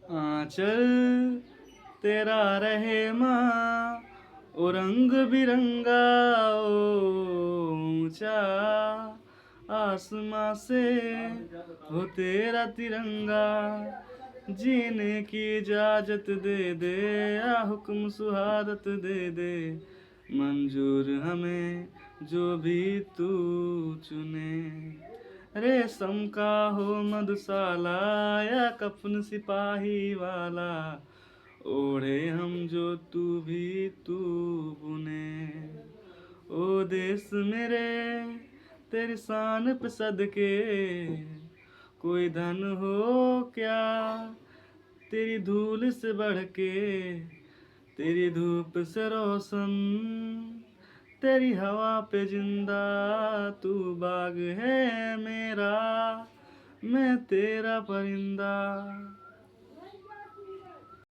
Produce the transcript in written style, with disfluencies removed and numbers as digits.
आंचल तेरा रहे माँ, ओ रंग बिरंगा, ओ ऊंचा आसमां से हो तेरा तिरंगा। जीने की इजाजत दे दे, या हुक्म सुहादत दे दे, मंजूर हमें जो भी तू चुने। रेशम का हो मधुशाला, या कफन सिपाही वाला, ओढ़े हम जो तू बुने। ओ देश मेरे तेरी शान पे सदके, कोई धन हो क्या तेरी धूल से बढ़ के। तेरी धूप से रोशन, तेरी हवा पे जिंदा, तू बाग है मेरा, मैं तेरा परिंदा।